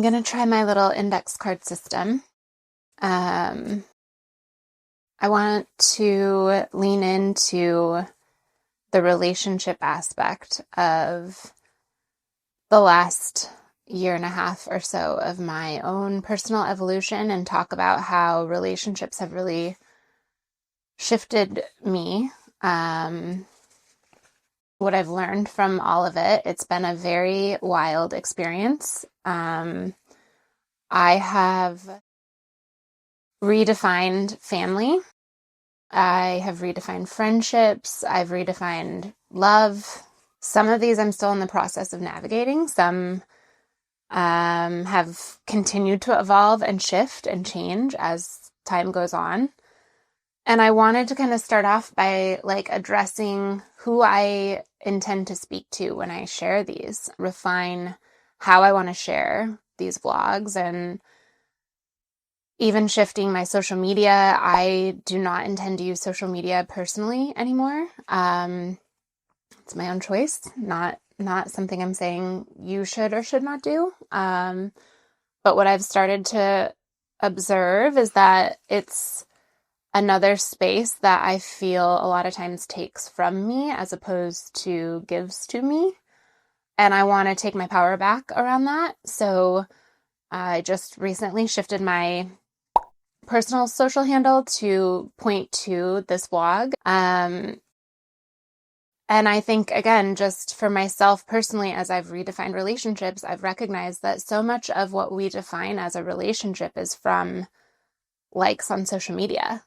I'm going to try my little index card system. I want to lean into the relationship aspect of the last year and a half or so of my own personal evolution and talk about how relationships have really shifted me. What I've learned from all of it. It's been a very wild experience. I have redefined family. I have redefined friendships. I've redefined love. Some of these I'm still in the process of navigating. Some have continued to evolve and shift and change as time goes on. And I wanted to kind of start off by addressing who I intend to speak to when I share these, refine how I want to share these vlogs, and even shifting my social media. I do not intend to use social media personally anymore. It's my own choice, not something I'm saying you should or should not do. But what I've started to observe is that it's another space that I feel a lot of times takes from me as opposed to gives to me. And I want to take my power back around that. So I just recently shifted my personal social handle to point to this vlog. And I think, again, just for myself personally, as I've redefined relationships, I've recognized that so much of what we define as a relationship is from likes on social media.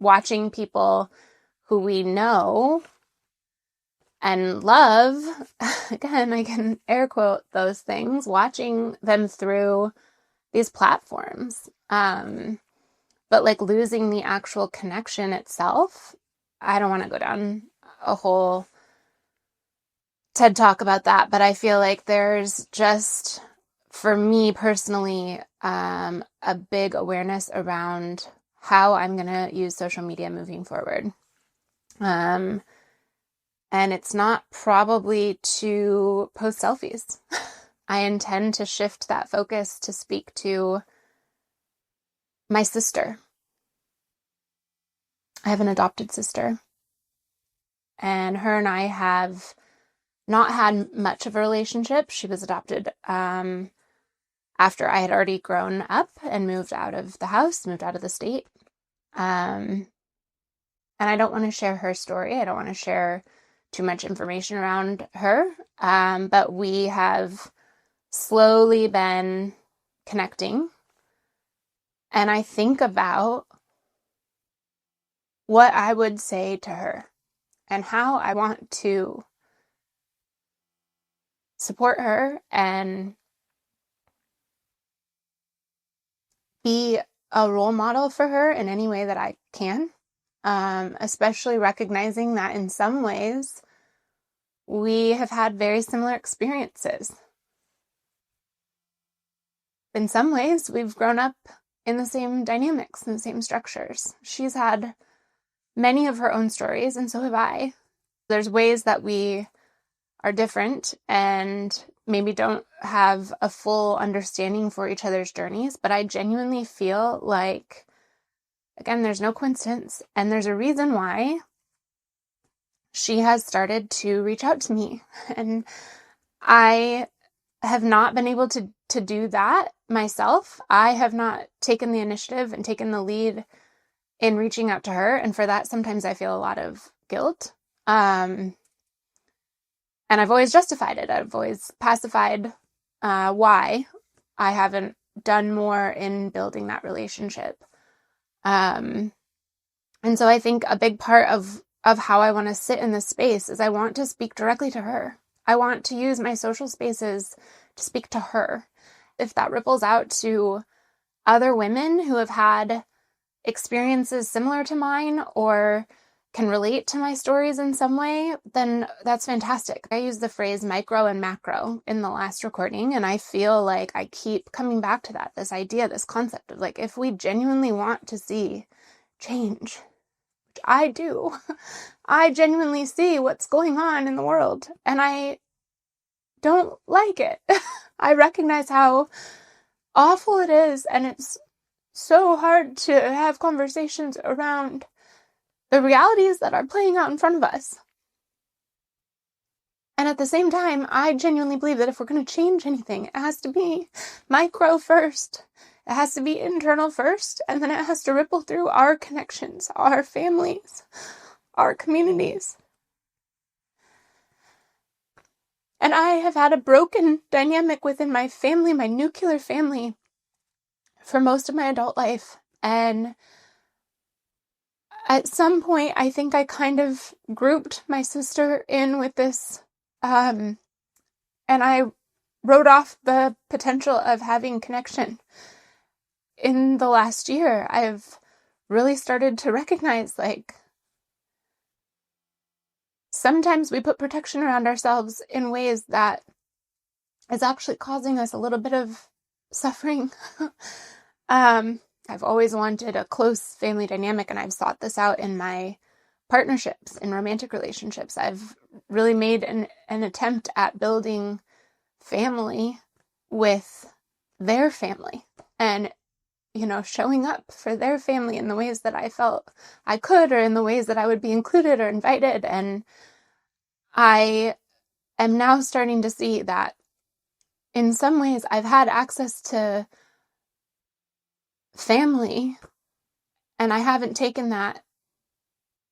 Watching people who we know and love, again, I can air quote those things, watching them through these platforms. But losing the actual connection itself, I don't want to go down a whole TED Talk about that, but I feel like there's just, for me personally, a big awareness around how I'm going to use social media moving forward. And it's not probably to post selfies. I intend to shift that focus to speak to my sister. I have an adopted sister, and her and I have not had much of a relationship. She was adopted after I had already grown up and moved out of the house, moved out of the state. And I don't want to share her story. I don't want to share too much information around her. But we have slowly been connecting. And I think about what I would say to her and how I want to support her and be a role model for her in any way that I can, especially recognizing that in some ways we have had very similar experiences. In some ways, we've grown up in the same dynamics and the same structures. She's had many of her own stories, and so have I. There's ways that we are different and maybe don't have a full understanding for each other's journeys, but I genuinely feel like, again, there's no coincidence, and there's a reason why she has started to reach out to me. And I have not been able to do that myself. I have not taken the initiative and taken the lead in reaching out to her, and for that, sometimes I feel a lot of guilt. And I've always justified it. I've always pacified why I haven't done more in building that relationship. And so I think a big part of how I want to sit in this space is I want to speak directly to her. I want to use my social spaces to speak to her. If that ripples out to other women who have had experiences similar to mine or can relate to my stories in some way, then that's fantastic. I used the phrase micro and macro in the last recording, and I feel like I keep coming back to that, this idea, this concept of if we genuinely want to see change, which I do, I genuinely see what's going on in the world, and I don't like it. I recognize how awful it is, and it's so hard to have conversations around the realities that are playing out in front of us. And at the same time, I genuinely believe that if we're going to change anything, it has to be micro first. It has to be internal first, and then it has to ripple through our connections, our families, our communities. And I have had a broken dynamic within my family, my nuclear family, for most of my adult life. And at some point, I think I kind of grouped my sister in with this, and I wrote off the potential of having connection. In the last year, I've really started to recognize, like, sometimes we put protection around ourselves in ways that is actually causing us a little bit of suffering. I've always wanted a close family dynamic, and I've sought this out in my partnerships, in romantic relationships. I've really made an attempt at building family with their family and, showing up for their family in the ways that I felt I could, or in the ways that I would be included or invited. And I am now starting to see that in some ways I've had access to family, and I haven't taken that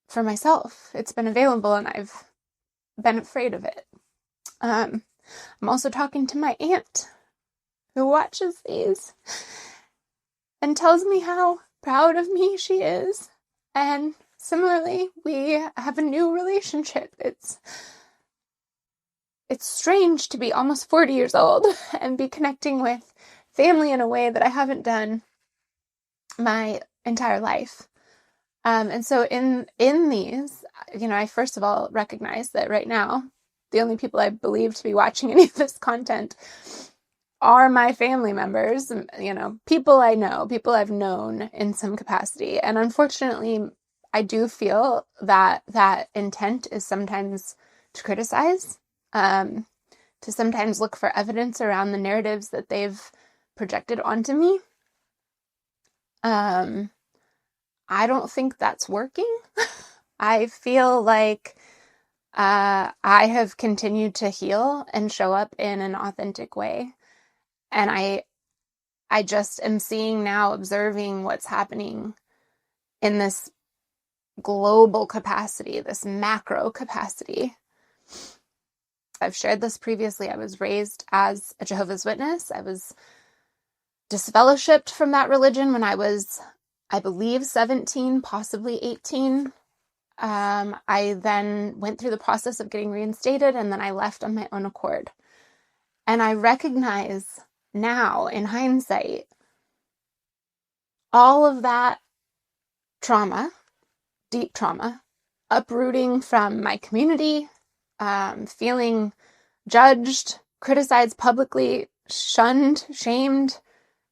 for myself. It's been available, and I've been afraid of it. I'm also talking to my aunt, who watches these and tells me how proud of me she is. And similarly, we have a new relationship. It's strange to be almost 40 years old and be connecting with family in a way that I haven't done my entire life. And so in these, I first of all recognize that right now, the only people I believe to be watching any of this content are my family members, people I know, people I've known in some capacity. And unfortunately, I do feel that intent is sometimes to criticize, to sometimes look for evidence around the narratives that they've projected onto me. I don't think that's working. I feel like I have continued to heal and show up in an authentic way. And I just am seeing now, observing what's happening in this global capacity, this macro capacity. I've shared this previously. I was raised as a Jehovah's Witness. I was disfellowshipped from that religion when I was, I believe, 17, possibly 18. I then went through the process of getting reinstated, and then I left on my own accord. And I recognize now, in hindsight, all of that trauma, deep trauma, uprooting from my community, feeling judged, criticized publicly, shunned, shamed,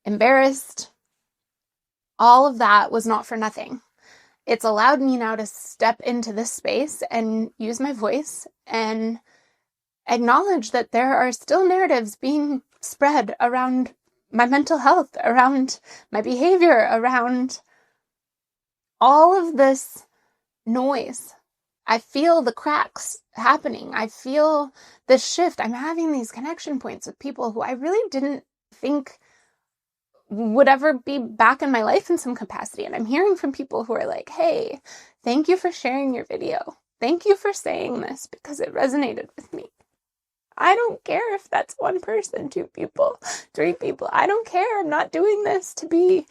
embarrassed. All of that was not for nothing. It's allowed me now to step into this space and use my voice and acknowledge that there are still narratives being spread around my mental health, around my behavior, around all of this noise. I feel the cracks happening. I feel the shift. I'm having these connection points with people who I really didn't think would ever be back in my life in some capacity. And I'm hearing from people who are like, hey, thank you for sharing your video. Thank you for saying this because it resonated with me. I don't care if that's one person, two people, three people. I don't care. I'm not doing this to be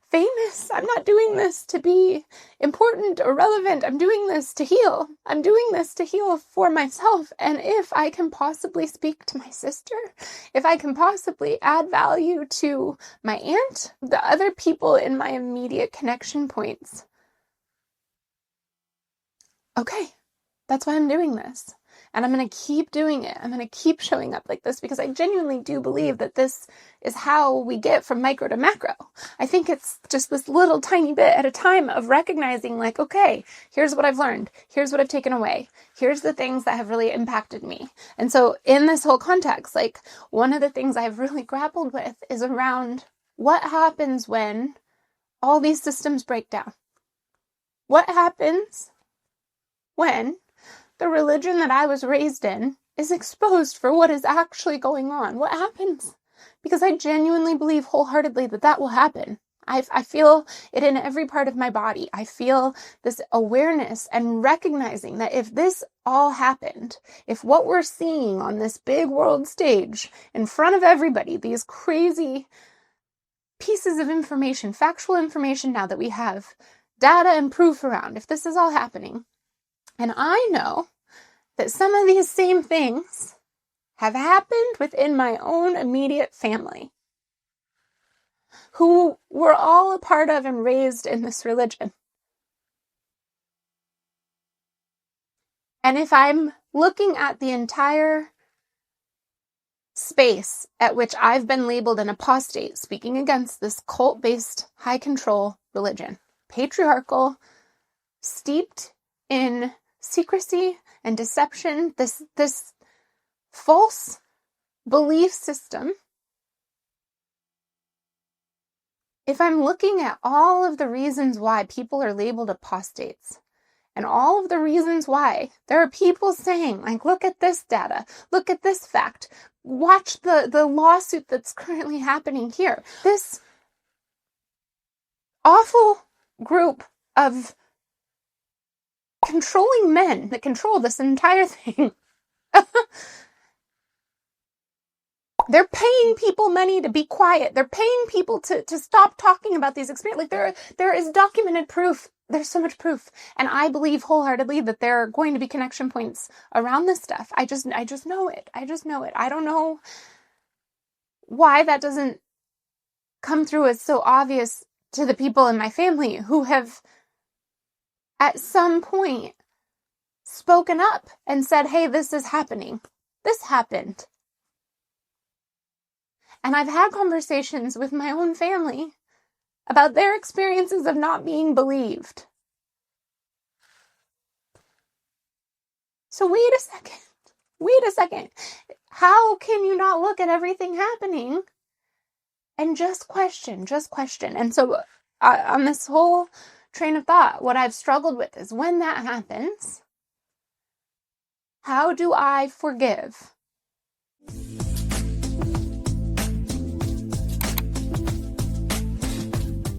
famous. I'm not doing this to be important or relevant. I'm doing this to heal. I'm doing this to heal for myself. And if I can possibly speak to my sister, if I can possibly add value to my aunt, the other people in my immediate connection points, okay, that's why I'm doing this. And I'm going to keep doing it. I'm going to keep showing up like this because I genuinely do believe that this is how we get from micro to macro. I think it's just this little tiny bit at a time of recognizing like, okay, here's what I've learned. Here's what I've taken away. Here's the things that have really impacted me. And so in this whole context, like one of the things I've really grappled with is around what happens when all these systems break down. What happens when the religion that I was raised in is exposed for what is actually going on? What happens? Because I genuinely believe wholeheartedly that that will happen. I feel it in every part of my body. I feel this awareness and recognizing that if this all happened, if what we're seeing on this big world stage in front of everybody, these crazy pieces of information, factual information now that we have data and proof around, if this is all happening, and I know that some of these same things have happened within my own immediate family, who were all a part of and raised in this religion. And if I'm looking at the entire space at which I've been labeled an apostate, speaking against this cult-based high control religion, patriarchal, steeped in secrecy and deception, this false belief system, if I'm looking at all of the reasons why people are labeled apostates, and all of the reasons why there are people saying, like, look at this data, look at this fact, watch the lawsuit that's currently happening here. This awful group of controlling men that control this entire thing. They're paying people money to be quiet. They're paying people to stop talking about these experiences. Like there is documented proof. There's so much proof. And I believe wholeheartedly that there are going to be connection points around this stuff. I just know it. I just know it. I don't know why that doesn't come through as so obvious to the people in my family who have at some point spoken up and said, hey, this is happening. This happened. And I've had conversations with my own family about their experiences of not being believed. So wait a second. How can you not look at everything happening and just question? And so on this whole train of thought, what I've struggled with is when that happens, how do I forgive?